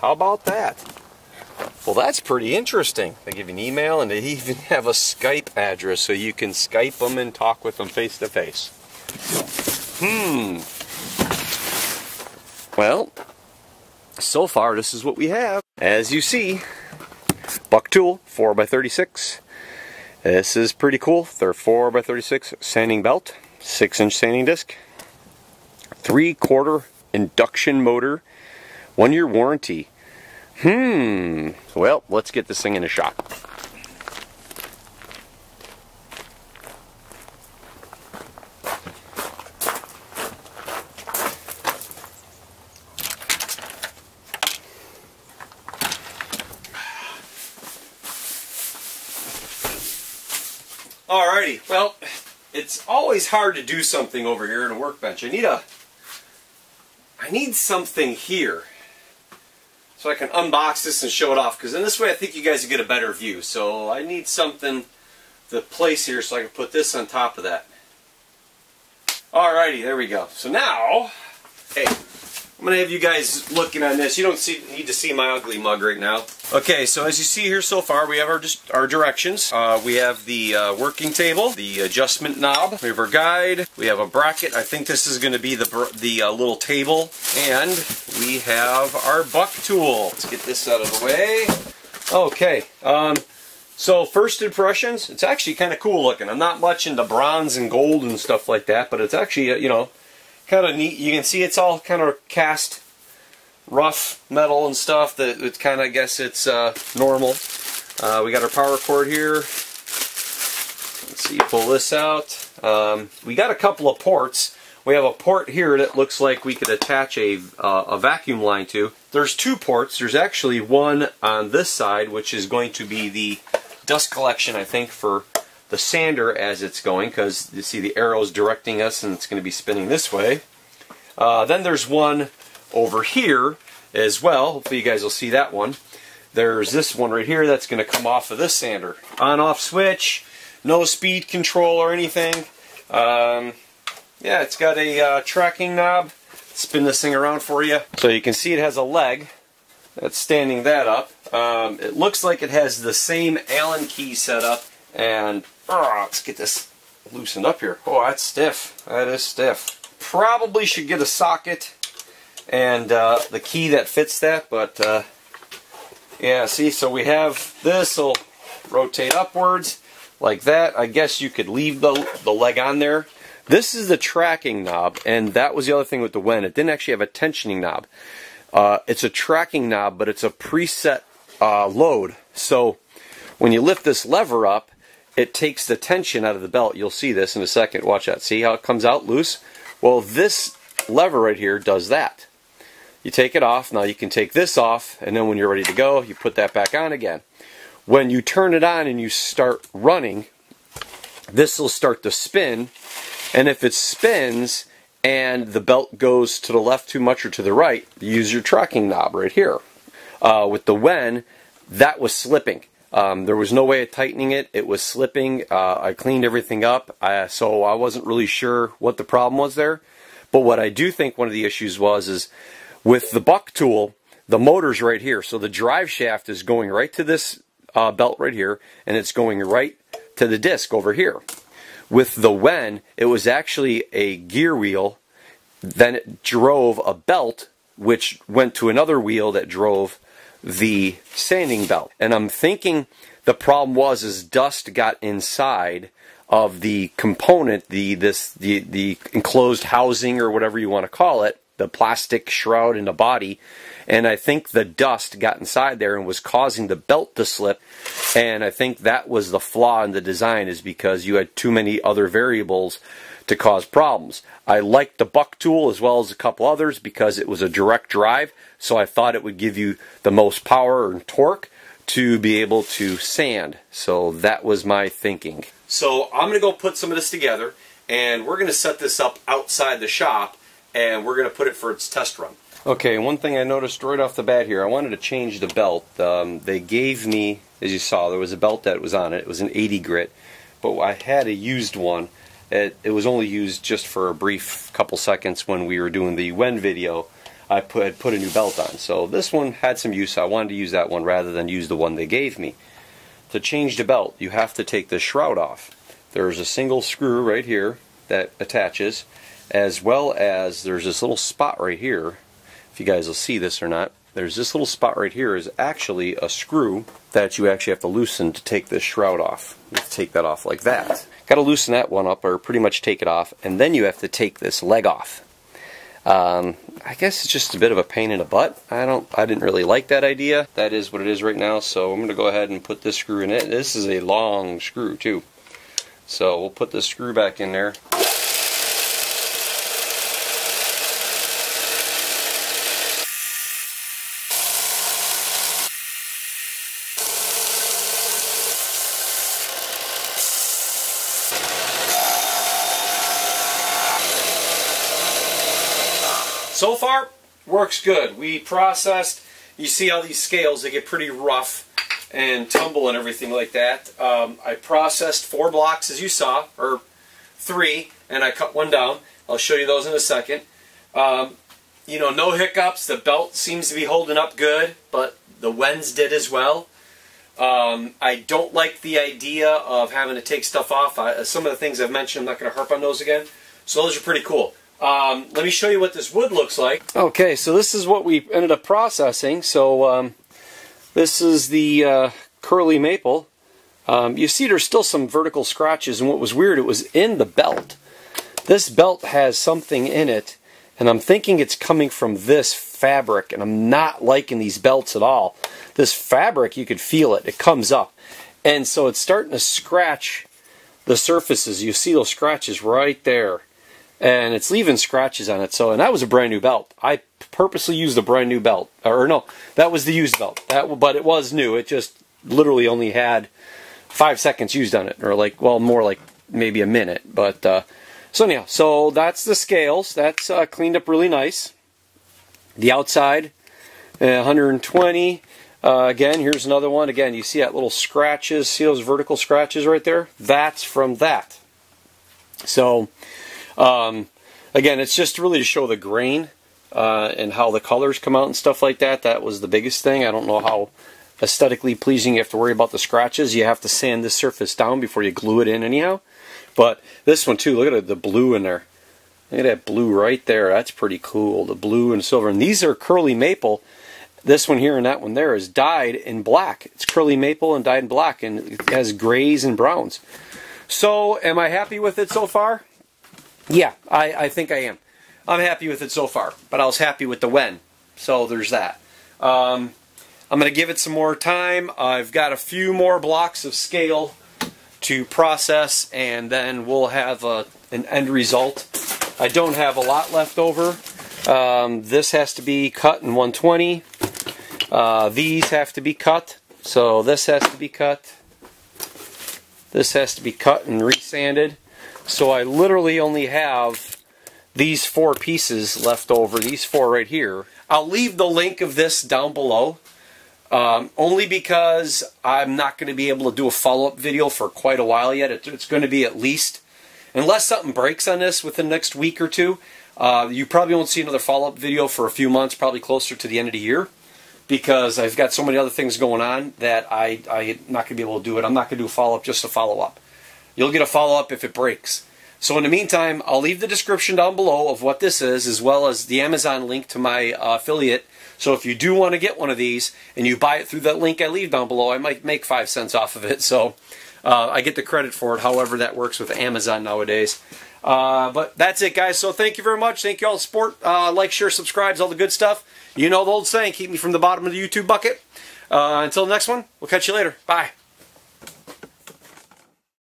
How about that? Well, that's pretty interesting. They give you an email, and they even have a Skype address so you can Skype them and talk with them face to face. Well, so far this is what we have. As you see, Bucktool 4x36. This is pretty cool. They're 4x36 sanding belt, 6-inch sanding disc, 3/4 induction motor, 1-year warranty. Well, let's get this thing in the shop. Alrighty, well, it's always hard to do something over here in a workbench. I need something here so I can unbox this and show it off, because in this way I think you guys will get a better view. So I need something to place here so I can put this on top of that. Alrighty, there we go. So now, hey, I'm going to have you guys looking on this. You don't need to see my ugly mug right now. Okay, so as you see here so far, we have our directions. We have the working table, the adjustment knob, we have our guide, we have a bracket. I think this is going to be the little table, and we have our Bucktool. Let's get this out of the way. Okay, so first impressions, it's actually kind of cool looking. I'm not much into bronze and gold and stuff like that, but it's actually, you know, kind of neat. You can see it's all kind of cast rough metal and stuff. That it's kind of, I guess it's normal. We got our power cord here. Let's see, pull this out. We got a couple of ports. We have a port here that looks like we could attach a vacuum line to. There's 2 ports. There's actually one on this side, which is going to be the dust collection, I think, for the sander as it's going, because you see the arrows directing us and it's going to be spinning this way. Then there's one over here as well. Hopefully you guys will see that one. There's this one right here that's going to come off of this sander. On-off switch, no speed control or anything. Yeah, it's got a tracking knob. Spin this thing around for you. So you can see it has a leg that's standing that up. It looks like it has the same Allen key setup. And let's get this loosened up here. Oh, that's stiff. That is stiff. Probably should get a socket and the key that fits that, but yeah, see, so we have this will rotate upwards like that. I guess you could leave the leg on there. This is the tracking knob, and that was the other thing with the Wen. It didn't actually have a tensioning knob. It's a tracking knob, but it's a preset load. So when you lift this lever up, it takes the tension out of the belt. You'll see this in a second. Watch that. See how it comes out loose? Well, this lever right here does that. You take it off. Now you can take this off, and then when you're ready to go, you put that back on again. When you turn it on and you start running, this will start to spin, and if it spins and the belt goes to the left too much or to the right, use your tracking knob right here. With the Wen, that was slipping. There was no way of tightening it. It was slipping. I cleaned everything up, so I wasn't really sure what the problem was there. But what I do think one of the issues is with the Bucktool, the motor's right here. So the drive shaft is going right to this belt right here, and it's going right to the disc over here. With the Wen, it was actually a gear wheel. Then it drove a belt, which went to another wheel that drove the sanding belt. And I'm thinking the problem is dust got inside of the component, the enclosed housing or whatever you want to call it, the plastic shroud in the body, and I think the dust got inside there and was causing the belt to slip. And I think that was the flaw in the design, is because you had too many other variables to cause problems. I liked the Bucktool as well as a couple others because it was a direct drive, so I thought it would give you the most power and torque to be able to sand. So that was my thinking. So I'm going to go put some of this together, and we're going to set this up outside the shop, and we're going to put it for its test run. Okay, one thing I noticed right off the bat here, I wanted to change the belt. They gave me, as you saw, there was a belt that was on it. It was an 80 grit, but I had a used one. It was only used just for a brief couple seconds when we were doing the Wen video. I had put a new belt on. So this one had some use. So I wanted to use that one rather than use the one they gave me. To change the belt, you have to take the shroud off. There's a single screw right here that attaches, as well as there's this little spot right here. If you guys will see this or not, there's this little spot right here is actually a screw that you actually have to loosen to take this shroud off. You have to take that off like that. Got to loosen that one up, or pretty much take it off, and then you have to take this leg off. I guess it's just a bit of a pain in the butt. I didn't really like that idea. That is what it is right now, so I'm going to go ahead and put this screw in it. This is a long screw too. So we'll put this screw back in there. So far, works good. We processed, you see how these scales, they get pretty rough and tumble and everything like that. I processed 4 blocks as you saw, or 3, and I cut one down. I'll show you those in a second. You know, no hiccups. The belt seems to be holding up good, but the wens did as well. I don't like the idea of having to take stuff off. Some of the things I've mentioned, I'm not going to harp on those again. So those are pretty cool. Let me show you what this wood looks like. Okay, so this is what we ended up processing. So this is the curly maple. You see there's still some vertical scratches, and what was weird, it was in the belt. This belt has something in it, and I'm thinking it's coming from this fabric, and I'm not liking these belts at all. This fabric, you could feel it. It comes up. And so it's starting to scratch the surfaces. You see those scratches right there. And it's leaving scratches on it. So, and that was a brand new belt. I purposely used a brand new belt. Or no, that was the used belt. But it was new. It just literally only had 5 seconds used on it. Or like, well, more like maybe a minute. But, so anyhow, so that's the scales. That's cleaned up really nice. The outside, 120. Again, here's another one. Again, you see that little scratches. See those vertical scratches right there? That's from that. So, again, it's just really to show the grain and how the colors come out and stuff like that. That was the biggest thing. I don't know how aesthetically pleasing you have to worry about the scratches. You have to sand this surface down before you glue it in anyhow. But this one too, look at the blue in there. Look at that blue right there. That's pretty cool. The blue and silver. And these are curly maple. This one here and that one there is dyed in black. It's curly maple and dyed in black, and it has grays and browns. So, am I happy with it so far? Yeah, I think I am. I'm happy with it so far, but I was happy with the wen. So there's that. I'm going to give it some more time. I've got a few more blocks of scale to process, and then we'll have an end result. I don't have a lot left over. This has to be cut in 120. These have to be cut. So this has to be cut. This has to be cut and resanded. So I literally only have these 4 pieces left over, these 4 right here. I'll leave the link of this down below, only because I'm not going to be able to do a follow-up video for quite a while yet. It's going to be at least, unless something breaks on this within the next week or 2, you probably won't see another follow-up video for a few months, probably closer to the end of the year, because I've got so many other things going on that I'm not going to be able to do it. I'm not going to do a follow-up just to follow up. You'll get a follow-up if it breaks. So in the meantime, I'll leave the description down below of what this is, as well as the Amazon link to my affiliate. So if you do want to get one of these, and you buy it through that link I leave down below, I might make 5 cents off of it. So I get the credit for it, however that works with Amazon nowadays. But that's it, guys. So thank you very much. Thank you all for support. Like, share, subscribe, all the good stuff. You know the old saying, keep me from the bottom of the YouTube bucket. Until the next one, we'll catch you later. Bye.